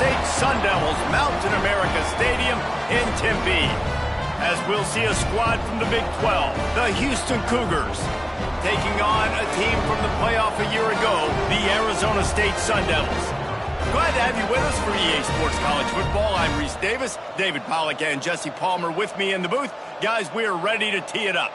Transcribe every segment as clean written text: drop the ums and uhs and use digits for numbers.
State Sun Devils mount in America Stadium in Tempe, as we'll see a squad from the Big 12, the Houston Cougars, taking on a team from the playoff a year ago, the Arizona State Sun Devils. Glad to have you with us for EA Sports College Football. I'm Reese Davis, David Pollack and Jesse Palmer with me in the booth. Guys, we are ready to tee it up.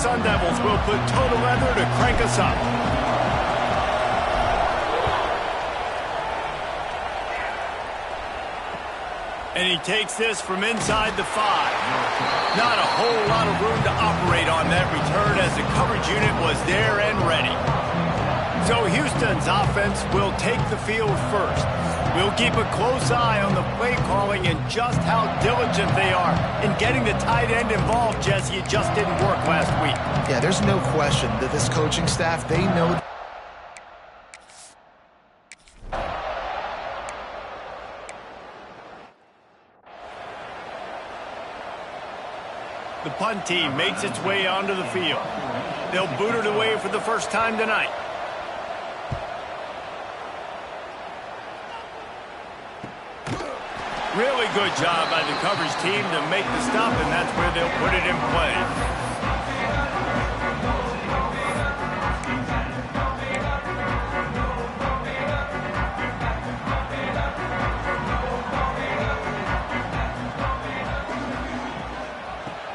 Sun Devils will put total leather to crank us up. And he takes this from inside the 5. Not a whole lot of room to operate on that return as the coverage unit was there and ready. So Houston's offense will take the field first. We'll keep a close eye on the play calling and just how diligent they are in getting the tight end involved, Jesse. It just didn't work last week. Yeah, there's no question that this coaching staff, they know. The punt team makes its way onto the field. They'll boot it away for the first time tonight. Really good job by the coverage team to make the stop, and that's where they'll put it in play.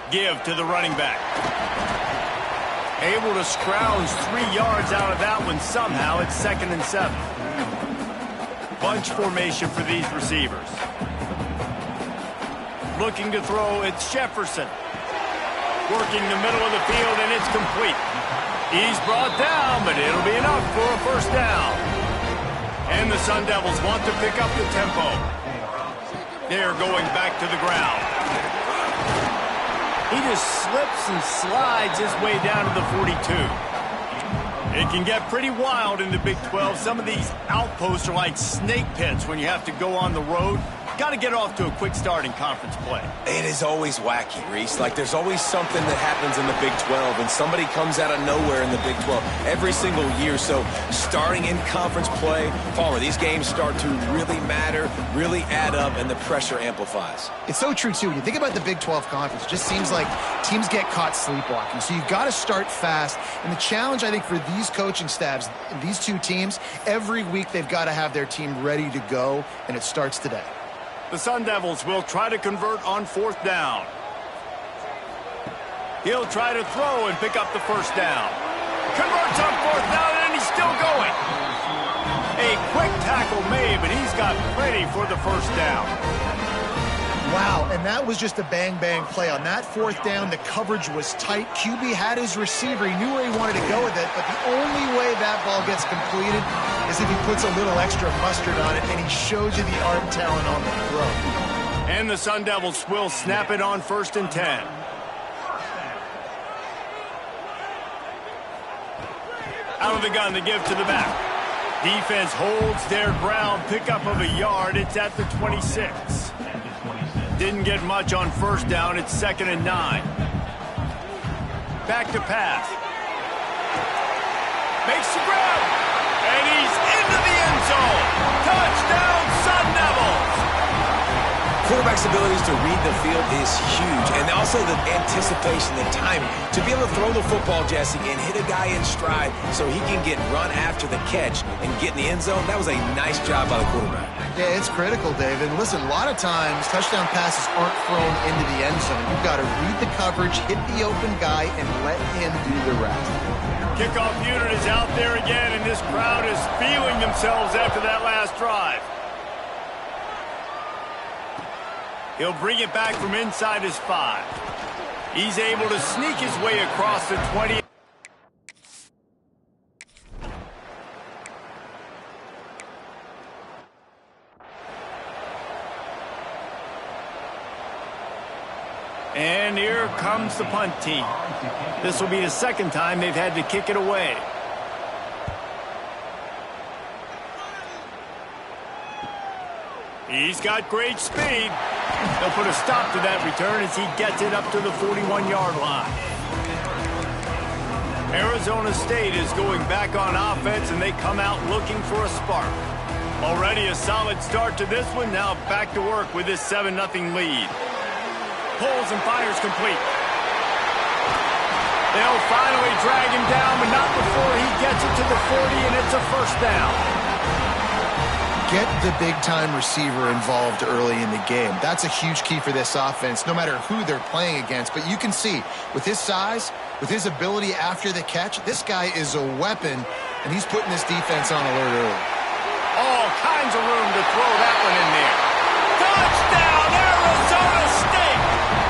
Give to the running back. Able to scrounge 3 yards out of that one somehow. It's 2nd and 7. Bunch formation for these receivers. Looking to throw, it's Jefferson. Working the middle of the field, and it's complete. He's brought down, but it'll be enough for a first down. And the Sun Devils want to pick up the tempo. They're going back to the ground. He just slips and slides his way down to the 42. It can get pretty wild in the Big 12. Some of these outposts are like snake pits when you have to go on the road. Got to get off to a quick start in conference play. It is always wacky, Reese. Like, there's always something that happens in the Big 12, and somebody comes out of nowhere in the Big 12 every single year. So, starting in conference play, Palmer, these games start to really matter, really add up, and the pressure amplifies. It's so true, too. When you think about the Big 12 Conference, it just seems like teams get caught sleepwalking. So, you've got to start fast. And the challenge, I think, for these coaching staffs, these two teams, every week they've got to have their team ready to go, and it starts today. The Sun Devils will try to convert on 4th down. He'll try to throw and pick up the first down. Converts on 4th down, and he's still going. A quick tackle made, but he's got plenty for the first down. Wow, and that was just a bang-bang play. On that 4th down, the coverage was tight. QB had his receiver. He knew where he wanted to go with it, but the only way that ball gets completed is if he puts a little extra mustard on it, and he shows you the arm talent on the throw. And the Sun Devils will snap it on 1st and 10. Out of the gun, the give to the back. Defense holds their ground, pickup of a yard. It's at the 26. Didn't get much on 1st down. It's 2nd and 9. Back to pass. Makes the grab. And he's into the end zone. Touchdown, Sun Devils. Quarterback's abilities to read the field is huge, and also the anticipation, the timing. To be able to throw the football, Jesse, and hit a guy in stride so he can get run after the catch and get in the end zone, that was a nice job by the quarterback. Yeah, it's critical, David. Listen, a lot of times touchdown passes aren't thrown into the end zone. You've got to read the coverage, hit the open guy, and let him do the rest. Kickoff unit is out there again, and this crowd is feeling themselves after that last drive. He'll bring it back from inside his 5. He's able to sneak his way across the 20. And here comes the punt team. This will be the 2nd time they've had to kick it away. He's got great speed. They'll put a stop to that return as he gets it up to the 41-yard line. Arizona State is going back on offense, and they come out looking for a spark. Already a solid start to this one. Now back to work with this 7-0 lead. Pulls and fires complete. They'll finally drag him down, but not before he gets it to the 40, and it's a first down. Get the big-time receiver involved early in the game. That's a huge key for this offense, no matter who they're playing against. But you can see, with his size, with his ability after the catch, this guy is a weapon, and he's putting this defense on alert early. All kinds of room to throw that one in there. Touchdown, Arizona State!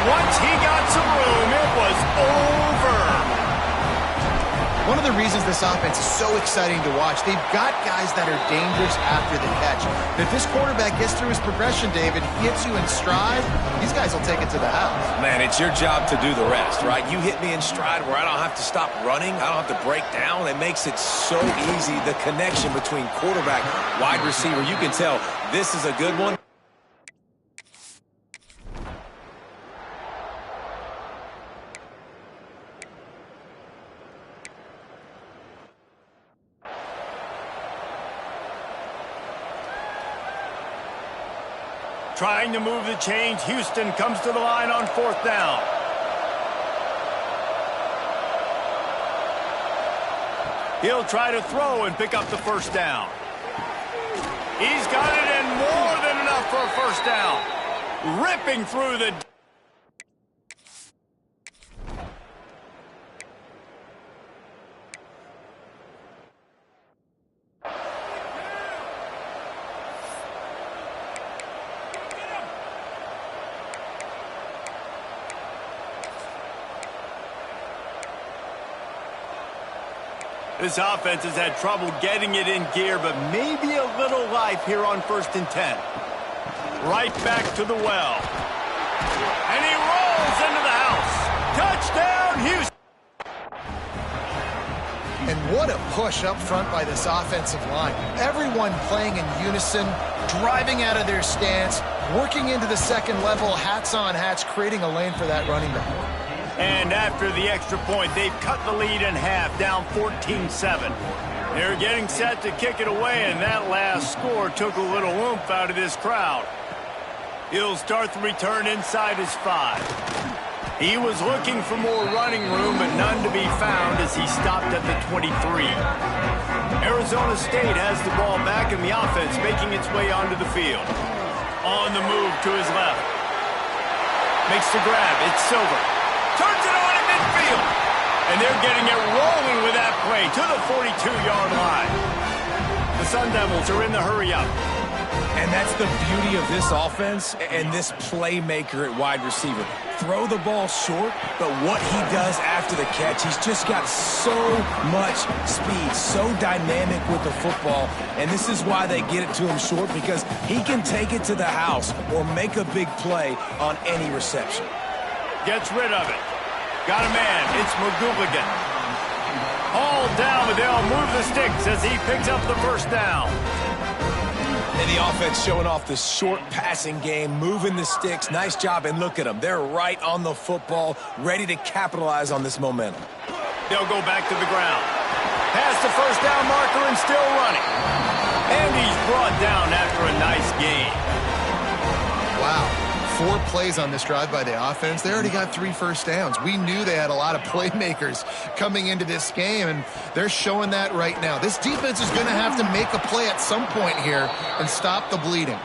Once he got some room, it was over. One of the reasons this offense is so exciting to watch, they've got guys that are dangerous after the catch. And if this quarterback gets through his progression, David, hits you in stride, these guys will take it to the house. Man, it's your job to do the rest, right? You hit me in stride where I don't have to stop running. I don't have to break down. It makes it so easy. The connection between quarterback, wide receiver, you can tell this is a good one. Trying to move the chains, Houston comes to the line on 4th down. He'll try to throw and pick up the first down. He's got it, and more than enough for a first down. Ripping through the... This offense has had trouble getting it in gear, but maybe a little life here on 1st and 10. Right back to the well. And he rolls into the house. Touchdown, Houston! And what a push up front by this offensive line. Everyone playing in unison, driving out of their stance, working into the second level, hats on hats, creating a lane for that running back. And after the extra point, they've cut the lead in half, down 14-7. They're getting set to kick it away, and that last score took a little oomph out of this crowd. He'll start the return inside his 5. He was looking for more running room, but none to be found as he stopped at the 23. Arizona State has the ball back, and the offense making its way onto the field. On the move to his left. Makes the grab. It's Silver. Turns it on in midfield. And they're getting it rolling with that play to the 42-yard line. The Sun Devils are in the hurry-up. And that's the beauty of this offense and this playmaker at wide receiver. Throw the ball short, but what he does after the catch, he's just got so much speed, so dynamic with the football. And this is why they get it to him short, because he can take it to the house or make a big play on any reception. Gets rid of it. Got a man. It's McGooligan. Hauled down, but they'll move the sticks as he picks up the first down. And the offense showing off the short passing game, moving the sticks. Nice job, and look at them. They're right on the football, ready to capitalize on this momentum. They'll go back to the ground. Past the first down marker and still running. And he's brought down after a nice gain. Wow. 4 plays on this drive by the offense. They already got 3 first downs. We knew they had a lot of playmakers coming into this game, and they're showing that right now. This defense is going to have to make a play at some point here and stop the bleeding.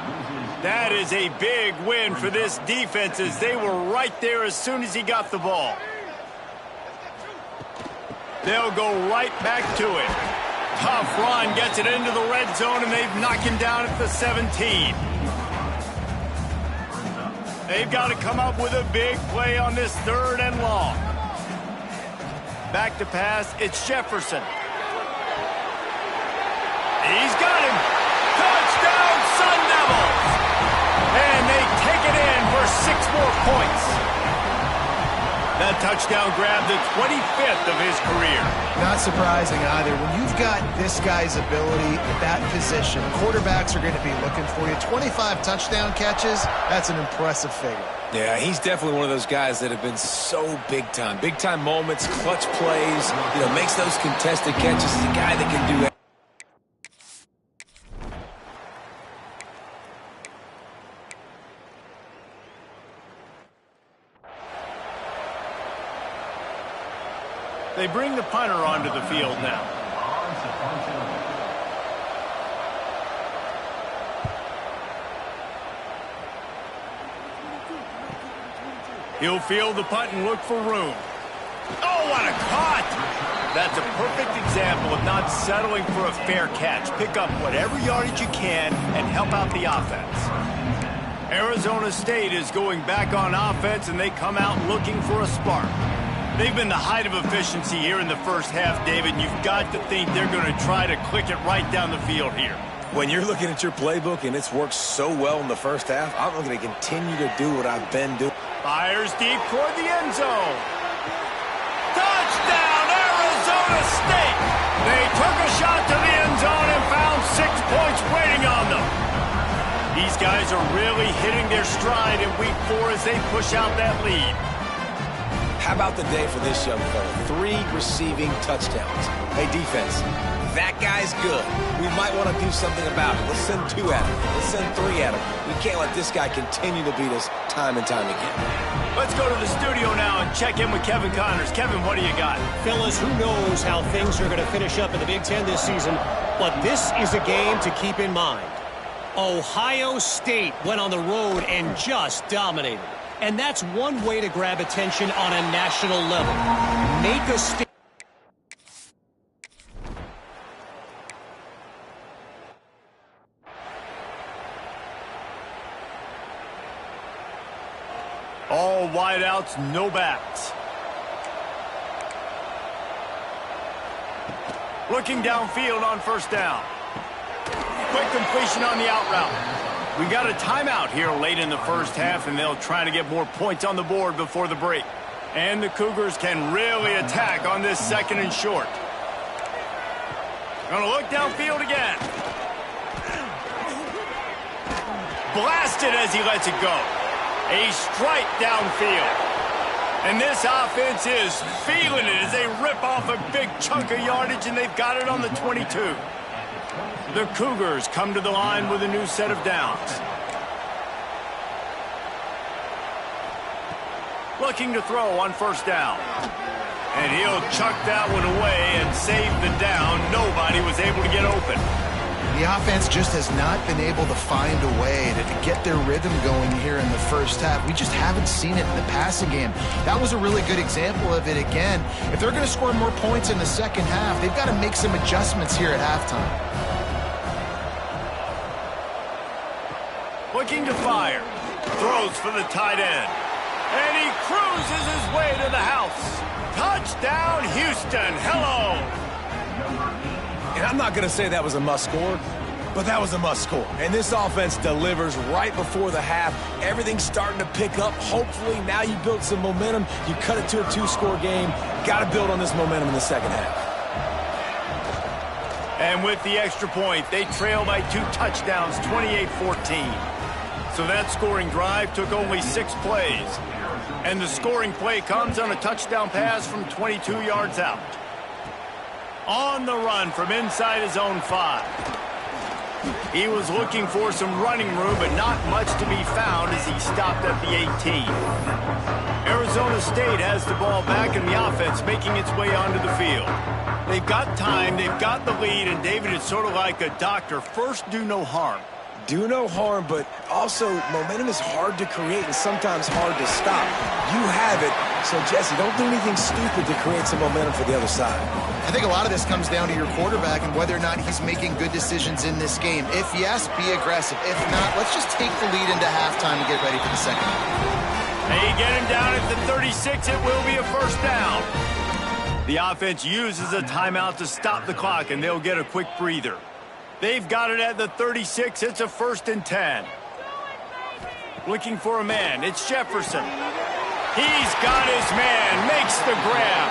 That is a big win for this defense, as they were right there as soon as he got the ball. They'll go right back to it. Tough run gets it into the red zone, and they've knocked him down at the 17. They've got to come up with a big play on this 3rd and long. Back to pass, it's Jefferson. He's got him. Touchdown, Sun Devils! And they take it in for 6 more points. That touchdown grabbed the 25th of his career. Not surprising either. When you've got this guy's ability at that position, quarterbacks are going to be looking for you. 25 touchdown catches, that's an impressive figure. Yeah, he's definitely one of those guys that have been so big time. Big time moments, clutch plays, makes those contested catches. He's a guy that can do that. They bring the punter onto the field now. He'll field the punt and look for room. Oh, what a caught! That's a perfect example of not settling for a fair catch. Pick up whatever yardage you can and help out the offense. Arizona State is going back on offense, and they come out looking for a spark. They've been the height of efficiency here in the first half, David. You've got to think they're going to try to click it right down the field here. When you're looking at your playbook and it's worked so well in the first half, I'm going to continue to do what I've been doing. Fires deep toward the end zone. Touchdown, Arizona State! They took a shot to the end zone and found 6 points waiting on them. These guys are really hitting their stride in week 4 as they push out that lead. How about the day for this young fella? 3 receiving touchdowns. Hey, defense, that guy's good. We might want to do something about it. Let's send 2 at him. Let's send 3 at him. We can't let this guy continue to beat us time and time again. Let's go to the studio now and check in with Kevin Connors. Kevin, what do you got? Fellas, who knows how things are going to finish up in the Big Ten this season, but this is a game to keep in mind. Ohio State went on the road and just dominated. And that's one way to grab attention on a national level. Make a statement. All wideouts, no backs. Looking downfield on first down. Quick completion on the out route. We got a timeout here late in the first half, and they'll try to get more points on the board before the break. And the Cougars can really attack on this 2nd and short. Gonna look downfield again. Blasted as he lets it go. A strike downfield. And this offense is feeling it as they rip off a big chunk of yardage, and they've got it on the 22. The Cougars come to the line with a new set of downs. Looking to throw on first down. And he'll chuck that one away and save the down. Nobody was able to get open. The offense just has not been able to find a way to get their rhythm going here in the first half. We just haven't seen it in the passing game. That was a really good example of it again. If they're going to score more points in the second half, they've got to make some adjustments here at halftime. Looking to fire. Throws for the tight end. And he cruises his way to the house. Touchdown, Houston. Hello. And I'm not going to say that was a must-score, but that was a must-score. And this offense delivers right before the half. Everything's starting to pick up. Hopefully, now you build some momentum. You cut it to a 2-score game. Got to build on this momentum in the second half. And with the extra point, they trail by 2 touchdowns, 28-14. So that scoring drive took only 6 plays. And the scoring play comes on a touchdown pass from 22 yards out. On the run from inside his own 5. He was looking for some running room, but not much to be found as he stopped at the 18. Arizona State has the ball back in the offense, making its way onto the field. They've got time, they've got the lead, and David, it's sort of like a doctor. First, do no harm. Do no harm, but also momentum is hard to create and sometimes hard to stop. You have it, so Jesse, don't do anything stupid to create some momentum for the other side. I think a lot of this comes down to your quarterback and whether or not he's making good decisions in this game. If yes, be aggressive. If not, let's just take the lead into halftime and get ready for the second half. They get him down at the 36. It will be a first down. The offense uses a timeout to stop the clock, and they'll get a quick breather. They've got it at the 36. It's a 1st and 10. Looking for a man. It's Jefferson. He's got his man, makes the grab.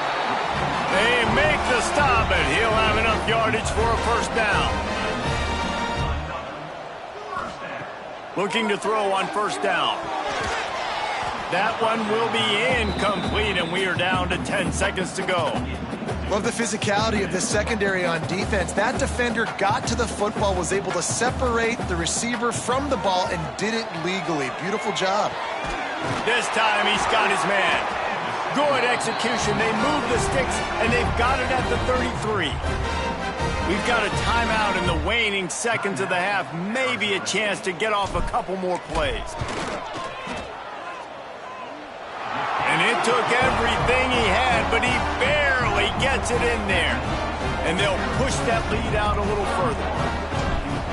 They make the stop, and he'll have enough yardage for a first down. Looking to throw on first down. That one will be incomplete, and we are down to 10 seconds to go. Love the physicality of the secondary on defense. That defender got to the football, was able to separate the receiver from the ball, and did it legally. Beautiful job. This time he's got his man. Good execution. They move the sticks, and they've got it at the 33. We've got a timeout in the waning seconds of the half. Maybe a chance to get off a couple more plays. And it took everything he had, but he barely gets it in there. And they'll push that lead out a little further.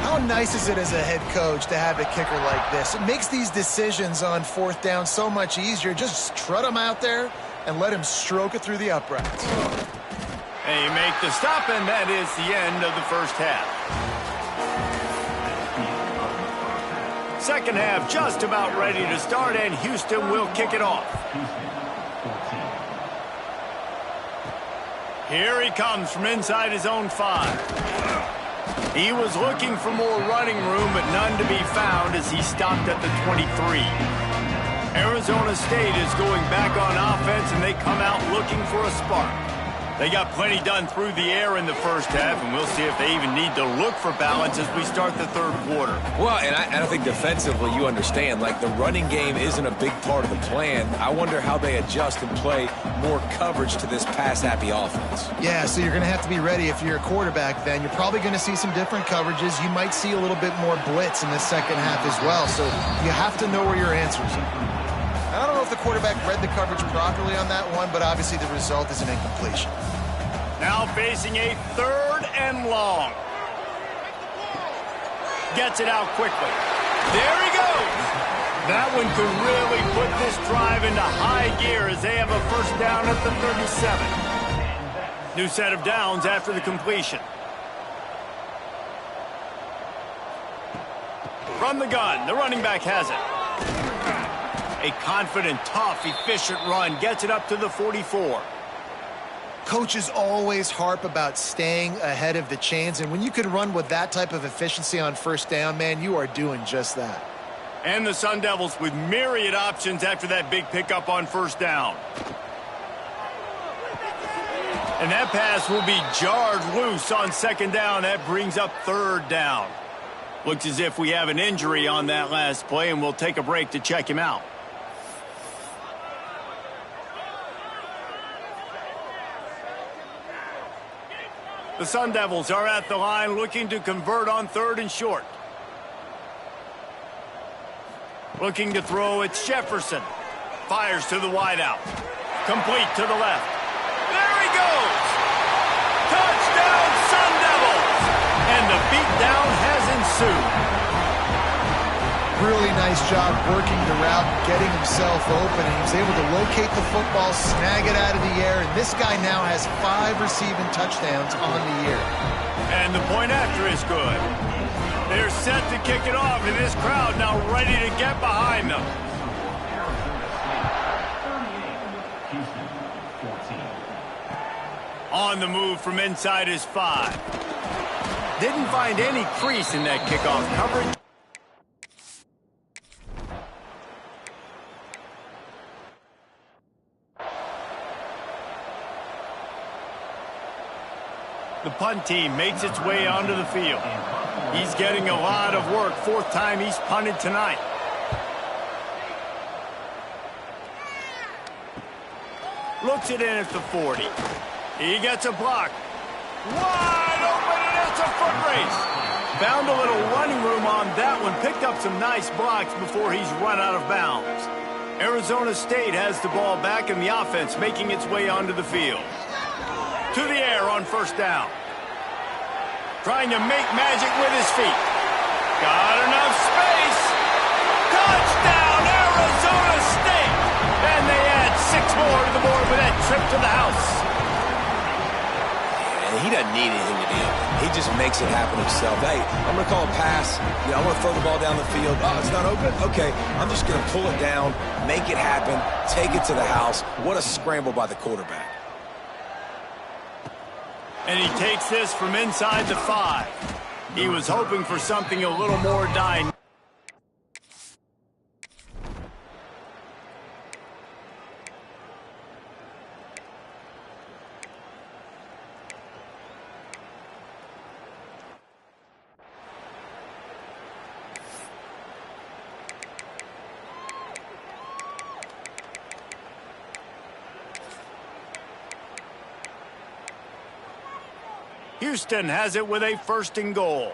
How nice is it as a head coach to have a kicker like this? It makes these decisions on fourth down so much easier. Just trot him out there and let him stroke it through the uprights. They make the stop, and that is the end of the first half. Second half just about ready to start, and Houston will kick it off. Here he comes from inside his own 5. He was looking for more running room, but none to be found as he stopped at the 23. Arizona State is going back on offense, and they come out looking for a spark. They got plenty done through the air in the first half, and we'll see if they even need to look for balance as we start the third quarter. Well, and I think defensively, you understand, like the running game isn't a big part of the plan. I wonder how they adjust and play more coverage to this pass-happy offense. Yeah, so you're going to have to be ready if you're a quarterback then. You're probably going to see some different coverages. You might see a little bit more blitz in the second half as well, so you have to know where your answers are. I don't know if the quarterback read the coverage properly on that one, but obviously the result is an incompletion. Now facing a third and long. Gets it out quickly. There he goes. That one could really put this drive into high gear as they have a first down at the 37. New set of downs after the completion. From the gun, the running back has it. A confident, tough, efficient run gets it up to the 44. Coaches always harp about staying ahead of the chains, and when you can run with that type of efficiency on first down, man, you are doing just that. And the Sun Devils with myriad options after that big pickup on first down. And that pass will be jarred loose on second down. That brings up third down. Looks as if we have an injury on that last play, and we'll take a break to check him out. The Sun Devils are at the line looking to convert on third and short. Looking to throw, it's Jefferson. Fires to the wideout. Complete to the left. There he goes! Touchdown, Sun Devils! And the beatdown has ensued. Really nice job working the route, getting himself open, and he was able to locate the football, snag it out of the air, and this guy now has 5 receiving touchdowns on the year. And the point after is good. They're set to kick it off, and this crowd now ready to get behind them. On the move from inside his 5. Didn't find any crease in that kickoff coverage. The punt team makes its way onto the field. He's getting a lot of work. 4th time he's punted tonight. Looks it in at the 40. He gets a block. Wide open, and it's a foot race. Found a little running room on that one. Picked up some nice blocks before he's run out of bounds. Arizona State has the ball back in the offense, making its way onto the field. To the air on first down. Trying to make magic with his feet. Got enough space. Touchdown, Arizona State. And they add 6 more to the board with that trip to the house. He doesn't need anything to be open. He just makes it happen himself. Hey, I'm going to call a pass. I want to throw the ball down the field. Oh, it's not open? Okay, I'm just going to pull it down, make it happen, take it to the house. What a scramble by the quarterback. And he takes this from inside the 5. He was hoping for something a little more dynamic. Houston has it with a 1st and goal.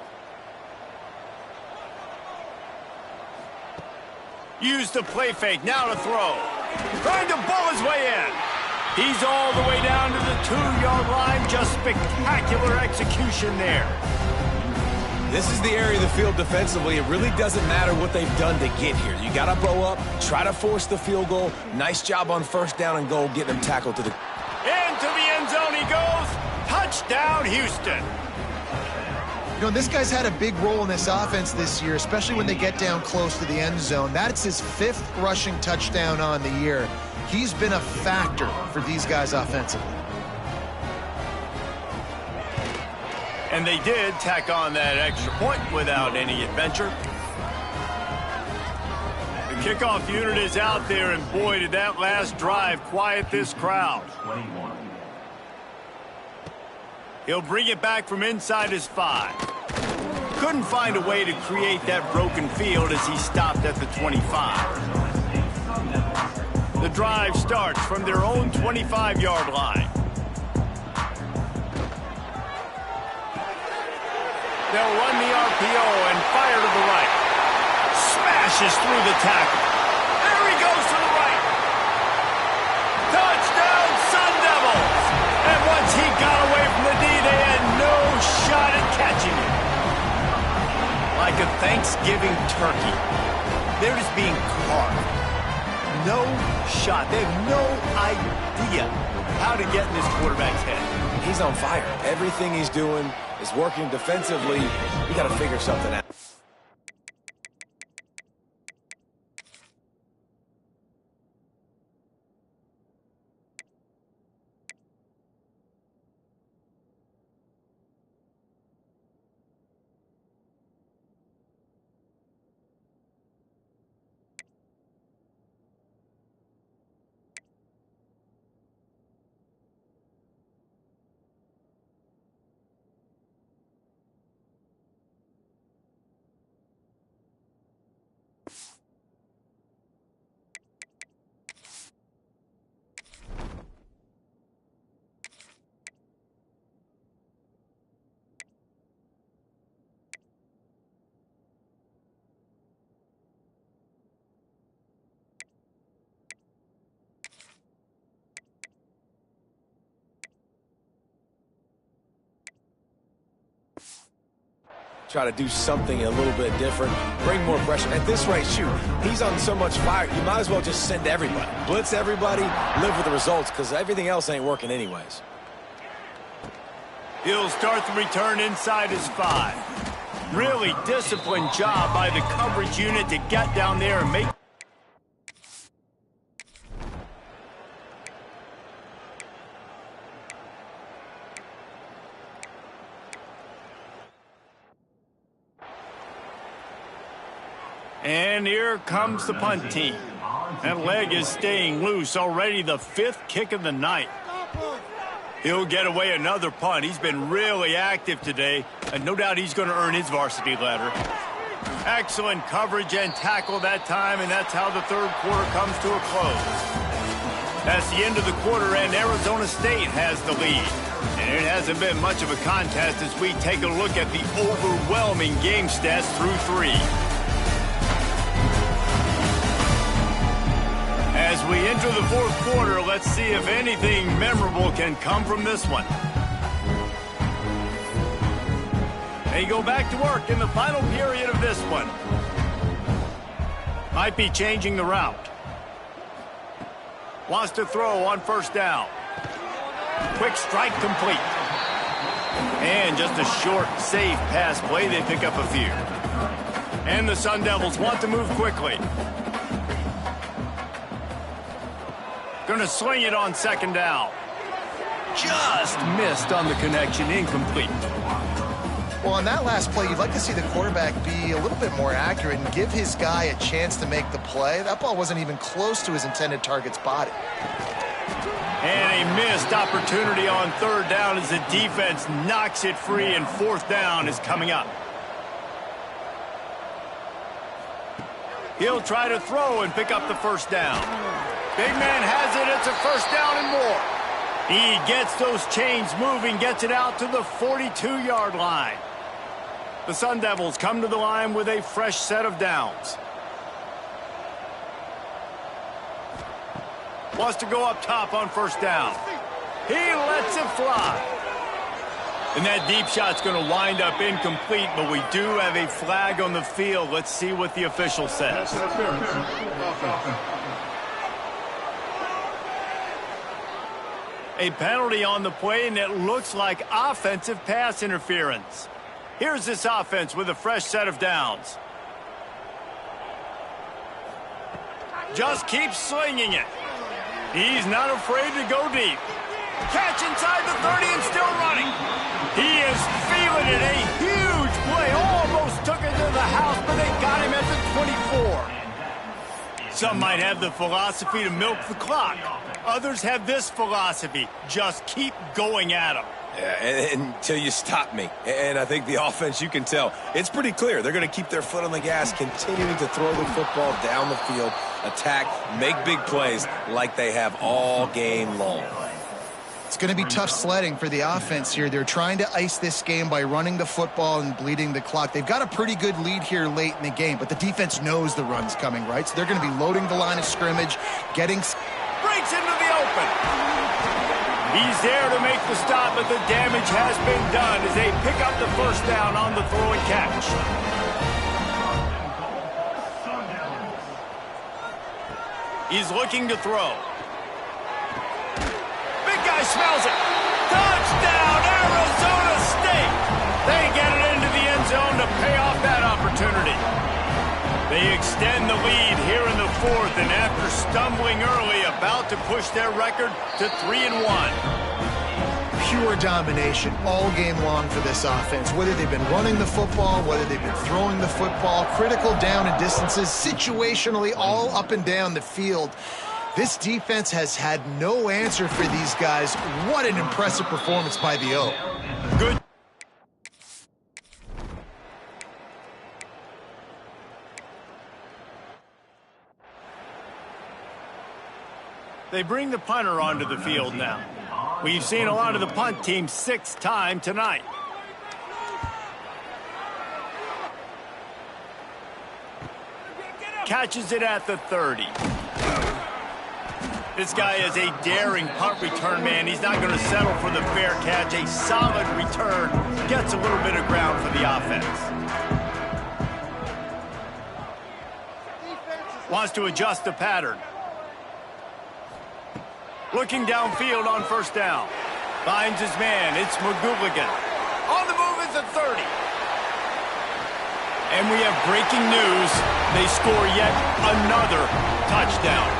Use the play fake, now to throw. Trying to ball his way in. He's all the way down to the 2-yard line. Just spectacular execution there. This is the area of the field defensively. It really doesn't matter what they've done to get here. You got to bow up, try to force the field goal. Nice job on 1st down and goal, getting them tackled to the... Into the end zone he goes. Touchdown, Houston. You know, this guy's had a big role in this offense this year, especially when they get down close to the end zone. That's his 5th rushing touchdown on the year. He's been a factor for these guys offensively. And they did tack on that extra point without any adventure. The kickoff unit is out there, and boy, did that last drive quiet this crowd. He'll bring it back from inside his 5. Couldn't find a way to create that broken field as he stopped at the 25. The drive starts from their own 25-yard line. They'll run the RPO and fire to the right. Smashes through the tackle. There he goes to the right. Touchdown, Sun Devils! And once he got away from the D, they had no shot at catching him. Like a Thanksgiving turkey, they're just being carved. No shot. They have no idea how to get in this quarterback's head. He's on fire. Everything he's doing is working defensively. We got to figure something out. Try to do something a little bit different, bring more pressure. At this rate, shoot, he's on so much fire, you might as well just send everybody. Blitz everybody, live with the results, because everything else ain't working anyways. He'll start the return inside his 5. Really disciplined job by the coverage unit to get down there and make... And here comes the punt team. That leg is staying loose, already the 5th kick of the night. He'll get away another punt. He's been really active today, and no doubt he's going to earn his varsity letter. Excellent coverage and tackle that time, and that's how the 3rd quarter comes to a close. That's the end of the quarter, and Arizona State has the lead. And it hasn't been much of a contest as we take a look at the overwhelming game stats through 3. As we enter the 4th quarter, let's see if anything memorable can come from this one. They go back to work in the final period of this one. Might be changing the route. Wants to throw on 1st down. Quick strike complete. And just a short, safe pass play, they pick up a few. And the Sun Devils want to move quickly. Going to sling it on second down. Just missed on the connection, incomplete. Well, on that last play, you'd like to see the quarterback be a little bit more accurate and give his guy a chance to make the play. That ball wasn't even close to his intended target's body. And a missed opportunity on third down as the defense knocks it free, and fourth down is coming up. He'll try to throw and pick up the first down. Big man has it. It's a first down and more. He gets those chains moving, gets it out to the 42-yard line. The Sun Devils come to the line with a fresh set of downs. Wants to go up top on first down. He lets it fly. And that deep shot's going to wind up incomplete, but we do have a flag on the field. Let's see what the official says. A penalty on the play, and it looks like offensive pass interference. Here's this offense with a fresh set of downs. Just keeps slinging it. He's not afraid to go deep. Catch inside the 30 and still running. He is feeling it. A huge play. Almost took it to the house, but they got him at the 24. Some might have the philosophy to milk the clock. Others have this philosophy. Just keep going at him. Yeah, until you stop me. And I think the offense, you can tell, it's pretty clear. They're going to keep their foot on the gas, continuing to throw the football down the field, attack, make big plays like they have all game long. It's going to be tough sledding for the offense here. They're trying to ice this game by running the football and bleeding the clock. They've got a pretty good lead here late in the game, but the defense knows the run's coming, right? So they're going to be loading the line of scrimmage, getting... Breaks into the open. He's there to make the stop, but the damage has been done as they pick up the first down on the throw and catch. He's looking to throw. Big guy smells it. Touchdown, Arizona State. They get it into the end zone to pay off that opportunity. They extend the lead here in the fourth, and after stumbling early, about to push their record to 3-1. Pure domination all game long for this offense. Whether they've been running the football, whether they've been throwing the football, critical down and distances, situationally all up and down the field. This defense has had no answer for these guys. What an impressive performance by the O. Good. They bring the punter onto the field now. We've seen a lot of the punt team 6th time tonight. Catches it at the 30. This guy is a daring punt return man. He's not going to settle for the fair catch. A solid return. Gets a little bit of ground for the offense. Wants to adjust the pattern. Looking downfield on first down. Finds his man. It's McGooligan. On the move is the 30. And we have breaking news. They score yet another touchdown.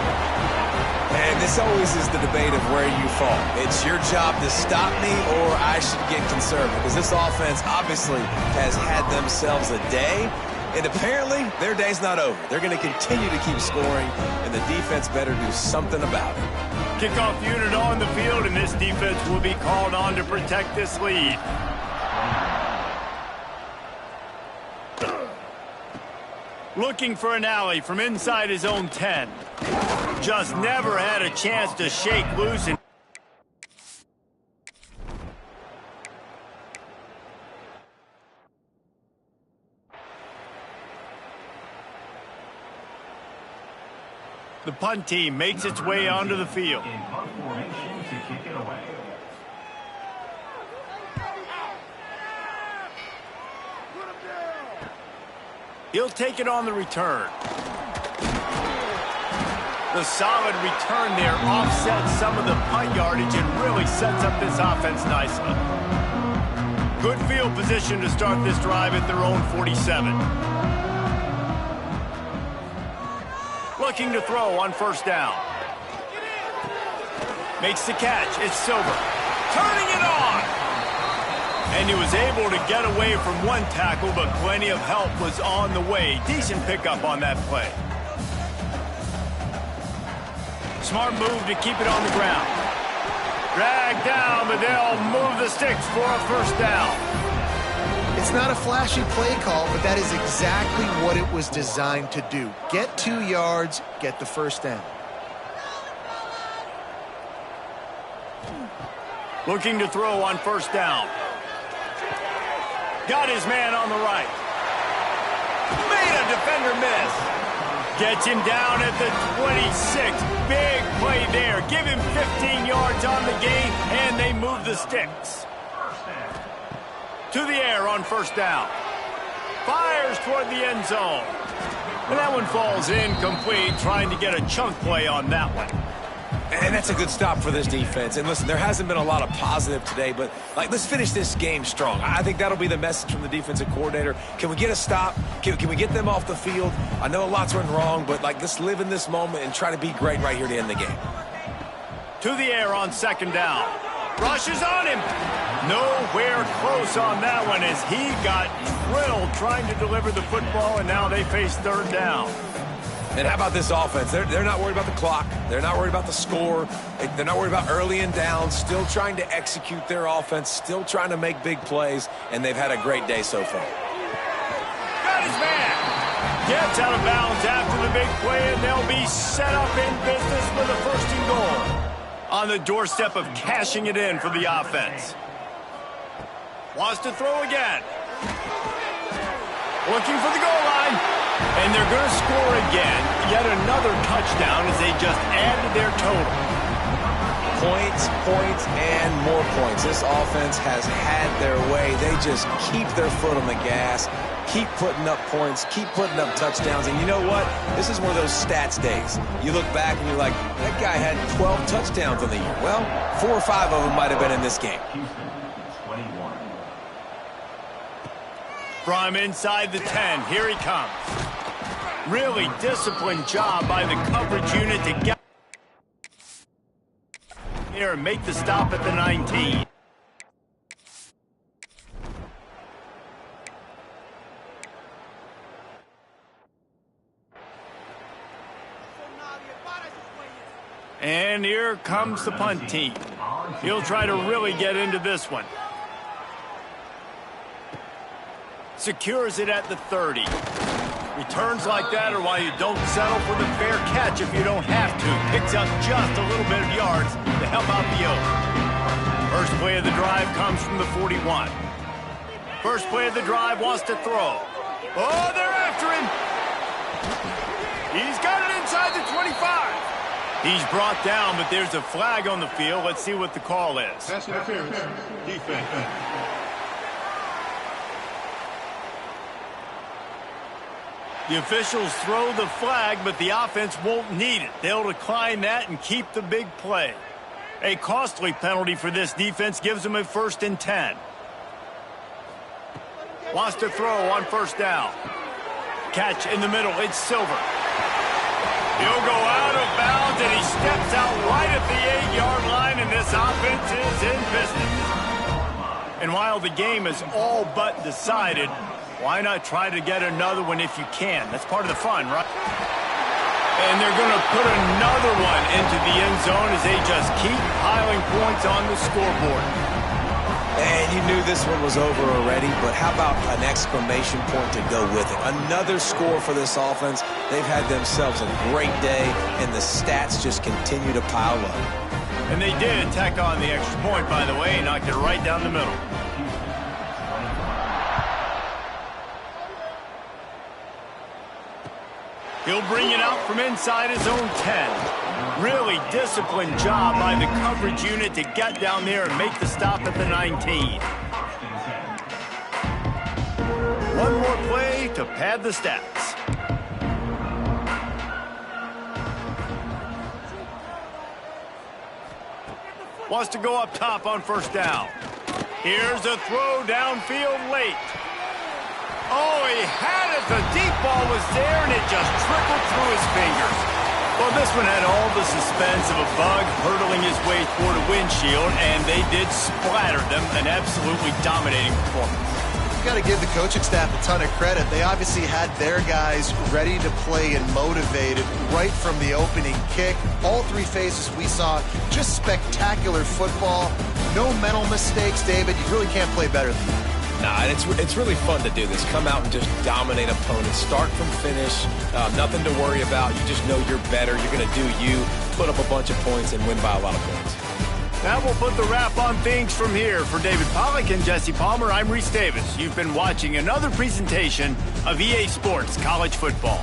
And this always is the debate of where you fall. It's your job to stop me, or I should get conservative. Because this offense obviously has had themselves a day. And apparently, their day's not over. They're going to continue to keep scoring, and the defense better do something about it. Kickoff unit on the field, and this defense will be called on to protect this lead. Looking for an alley from inside his own 10. Just never had a chance to shake loose. And the punt team makes its way onto the field. In punt formation to kick it away. He'll take it on the return. The solid return there offsets some of the punt yardage and really sets up this offense nicely. Good field position to start this drive at their own 47. Looking to throw on first down. Makes the catch. It's Silver. Turning it on. And he was able to get away from one tackle, but plenty of help was on the way. Decent pickup on that play. Smart move to keep it on the ground. Dragged down, but they'll move the sticks for a first down. It's not a flashy play call, but that is exactly what it was designed to do. Get 2 yards, get the first down. Looking to throw on first down. Got his man on the right. Made a defender miss. Gets him down at the 26. Big play there. Give him 15 yards on the gain, and they move the sticks. To the air on first down. Fires toward the end zone. And that one falls incomplete, trying to get a chunk play on that one. And that's a good stop for this defense. And listen, there hasn't been a lot of positive today, but let's finish this game strong. I think that'll be the message from the defensive coordinator. Can we get a stop? Can we get them off the field? I know a lot's went wrong, but let's live in this moment and try to be great right here to end the game. To the air on second down. Rushes on him. Nowhere close on that one as he got drilled trying to deliver the football, and now they face third down. And how about this offense? They're not worried about the clock. They're not worried about the score. They're not worried about early and down. Still trying to execute their offense. Still trying to make big plays. And they've had a great day so far. Got his man. Gets out of bounds after the big play, and they'll be set up in business with a first and goal. On the doorstep of cashing it in for the offense. Wants to throw again. Looking for the goal line. And they're going to score again. Yet another touchdown as they just added their total. Points, points, and more points. This offense has had their way. They just keep their foot on the gas, keep putting up points, keep putting up touchdowns. And you know what? This is one of those stats days. You look back and you're like, that guy had 12 touchdowns on the year. Well, 4 or 5 of them might have been in this game. From inside the 10, here he comes. Really disciplined job by the coverage unit to get here and make the stop at the 19. And here comes the punt team. He'll try to really get into this one. Secures it at the 30. Returns like that are why you don't settle for the fair catch if you don't have to. Picks up just a little bit of yards to help out the Oak. First play of the drive comes from the 41. First play of the drive wants to throw. Oh, they're after him. He's got it inside the 25. He's brought down, but there's a flag on the field. Let's see what the call is. Pass interference. Defense. The officials throw the flag, but the offense won't need it. They'll decline that and keep the big play. A costly penalty for this defense gives them a 1st and 10. Wants to throw on first down. Catch in the middle. It's Silver. He'll go out of bounds, and he steps out right at the 8-yard line, and this offense is in business. And while the game is all but decided, why not try to get another one if you can? That's part of the fun, right? And they're going to put another one into the end zone as they just keep piling points on the scoreboard. And you knew this one was over already, but how about an exclamation point to go with it? Another score for this offense. They've had themselves a great day, and the stats just continue to pile up. And they did tack on the extra point, by the way, and knocked it right down the middle. He'll bring it out from inside his own 10. Really disciplined job by the coverage unit to get down there and make the stop at the 19. One more play to pad the stats. Wants to go up top on first down. Here's a throw downfield late. Oh, he had it. The deep ball was there, and it just trickled through his fingers. Well, this one had all the suspense of a bug hurtling his way toward a windshield, and they did splatter them. An absolutely dominating performance. You've got to give the coaching staff a ton of credit. They obviously had their guys ready to play and motivated right from the opening kick. All three phases we saw, just spectacular football. No mental mistakes, David. You really can't play better than that. Nah, and it's really fun to do this. Come out and just dominate opponents. Start from finish. Nothing to worry about. You just know you're better. You're going to do you, put up a bunch of points, and win by a lot of points. That will put the wrap on things from here. For David Pollack and Jesse Palmer, I'm Reese Davis. You've been watching another presentation of EA Sports College Football.